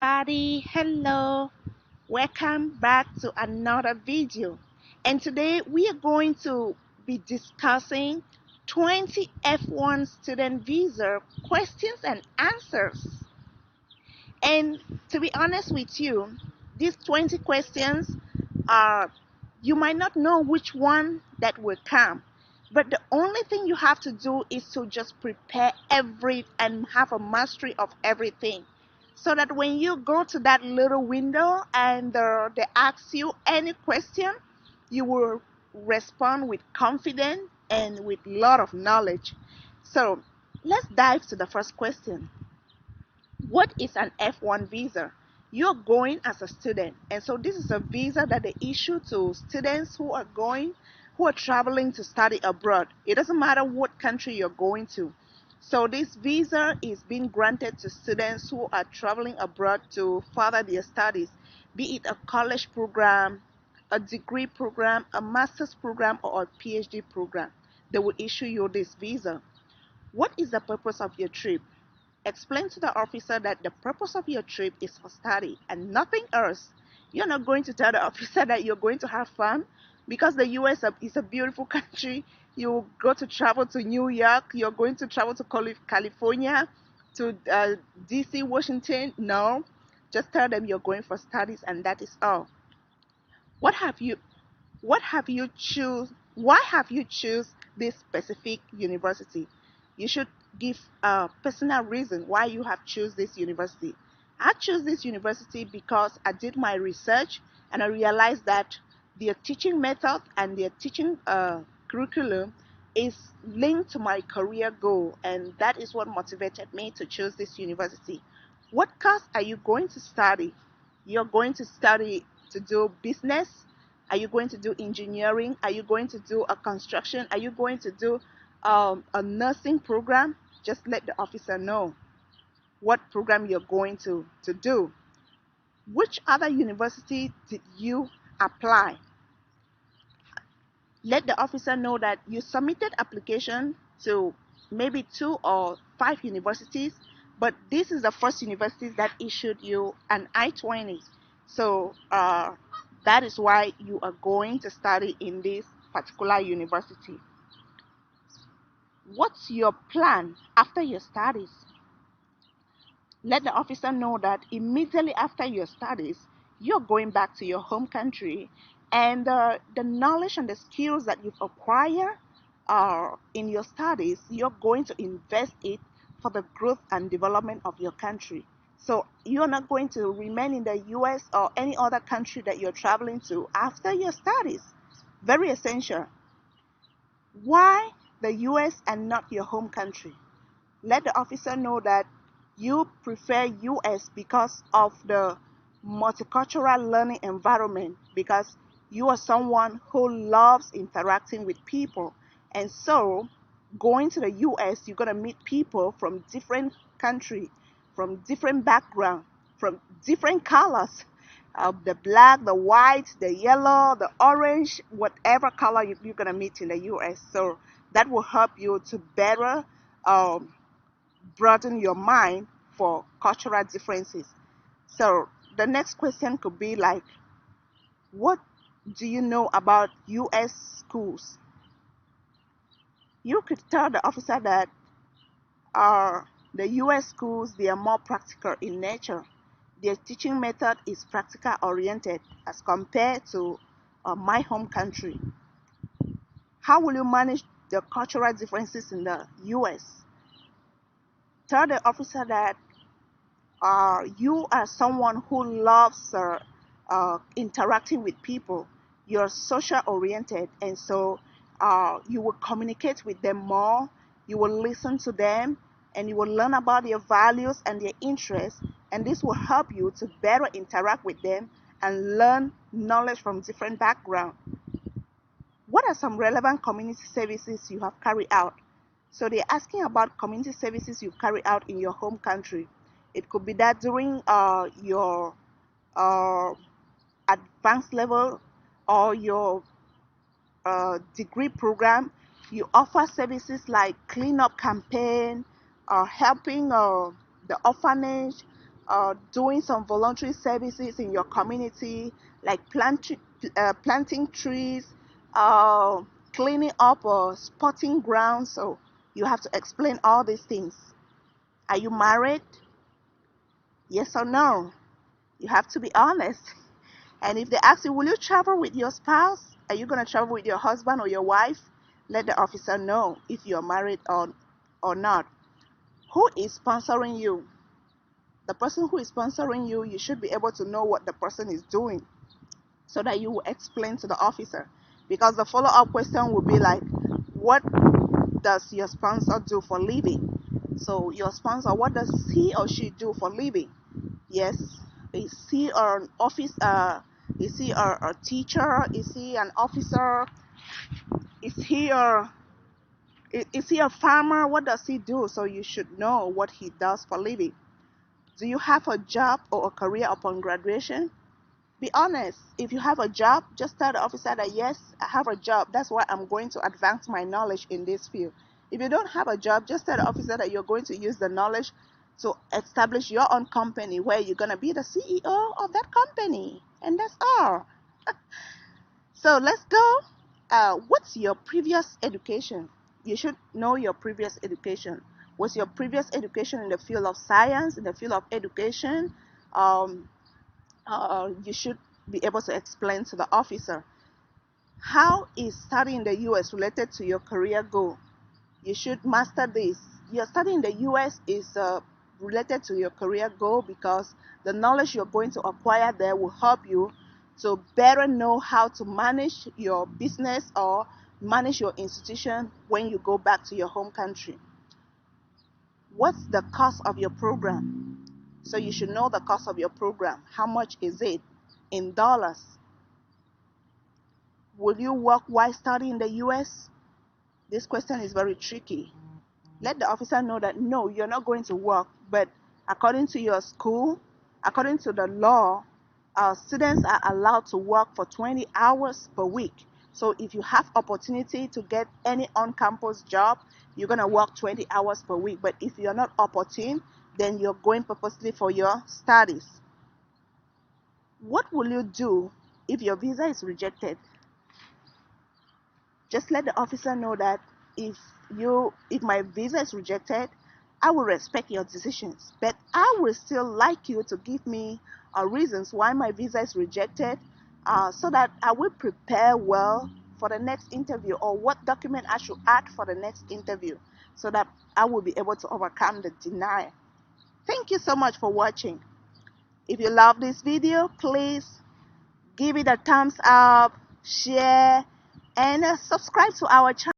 Everybody, hello, welcome back to another video. And today we are going to be discussing 20 F1 student visa questions and answers. And to be honest with you, these 20 questions are, you might not know which one that will come, but the only thing you have to do is to just prepare every and have a mastery of everything, so that when you go to that little window and they ask you any question, you will respond with confidence and with a lot of knowledge. So let's dive to the first question. What is an F1 visa? You're going as a student, and so this is a visa that they issue to students who are traveling to study abroad. It doesn't matter what country you're going to. So this visa is being granted to students who are traveling abroad to further their studies, be it a college program, a degree program, a master's program, or a PhD program. They will issue you this visa. What is the purpose of your trip? Explain to the officer that the purpose of your trip is for study and nothing else. You're not going to tell the officer that you're going to have fun because the US is a beautiful country. You go to travel to New York, you're going to travel to California, to DC, Washington. No, just tell them you're going for studies and that is all. What have you what have you choose Why have you choose this specific university? You should give a personal reason why you have choose this university. I chose this university because I did my research and I realized that their teaching method and their teaching curriculum is linked to my career goal, and that is what motivated me to choose this university. What course are you going to study? You're going to study to do business. Are you going to do engineering? Are you going to do a construction? Are you going to do a nursing program? Just let the officer know what program you're going to do. Which other university did you apply? Let the officer know that you submitted application to maybe 2 or 5 universities, but this is the first university that issued you an I-20. So that is why you are going to study in this particular university. What's your plan after your studies? Let the officer know that immediately after your studies, you're going back to your home country, and the knowledge and the skills that you've acquired in your studies, you're going to invest it for the growth and development of your country. So you're not going to remain in the US or any other country that you're traveling to after your studies. Very essential. Why the US and not your home country? Let the officer know that you prefer US because of the multicultural learning environment, because you are someone who loves interacting with people. And so going to the US, you're going to meet people from different countries, from different background, from different colors, the black, the white, the yellow, the orange, whatever color you're going to meet in the US. So that will help you to better um, broaden your mind for cultural differences. So the next question could be like, what do you know about US schools? You could tell the officer that the US schools, they are more practical in nature. Their teaching method is practical oriented as compared to my home country. How will you manage the cultural differences in the US? Tell the officer that you are someone who loves interacting with people. You're social oriented, and so you will communicate with them more. You will listen to them, and you will learn about their values and their interests. And this will help you to better interact with them and learn knowledge from different backgrounds. What are some relevant community services you have carried out? So they're asking about community services you've carried out in your home country. It could be that during your uh, advanced level or your degree program, you offer services like cleanup campaign, helping the orphanage, doing some voluntary services in your community, like planting trees, uh, cleaning up or spotting grounds. So you have to explain all these things. Are you married? Yes or no? You have to be honest. And if they ask you, will you travel with your spouse? Are you going to travel with your husband or your wife? Let the officer know if you're married or not. Who is sponsoring you? The person who is sponsoring you, you should be able to know what the person is doing so that you will explain to the officer. Because the follow-up question will be like, what does your sponsor do for living? So your sponsor, what does he or she do for living? Yes, is he an office? Is he a teacher? Is he an officer? Is he a farmer? What does he do? So you should know what he does for living. Do you have a job or a career upon graduation? Be honest. If you have a job, just tell the officer that yes, I have a job. That's why I'm going to advance my knowledge in this field. If you don't have a job, just tell the officer that you're going to use the knowledge to establish your own company where you're going to be the CEO of that company. And that's all. So let's go. What's your previous education? You should know your previous education. Was your previous education in the field of science, in the field of education? Um, you should be able to explain to the officer. How is studying in the US related to your career goal? You should master this. Your study in the US is related to your career goal because the knowledge you're going to acquire there will help you to better know how to manage your business or manage your institution when you go back to your home country. What's the cost of your program? So you should know the cost of your program. How much is it in dollars? Will you work while studying in the US? This question is very tricky. Let the officer know that no, you're not going to work, but according to your school, according to the law, students are allowed to work for 20 hours per week. So if you have opportunity to get any on-campus job, you're going to work 20 hours per week. But if you're not opportune, then you're going purposely for your studies. What will you do if your visa is rejected? Just let the officer know that if my visa is rejected, I will respect your decisions, but I will still like you to give me reasons why my visa is rejected, so that I will prepare well for the next interview, or what document I should add for the next interview so that I will be able to overcome the denial. Thank you so much for watching. If you love this video, please give it a thumbs up, share, and subscribe to our channel.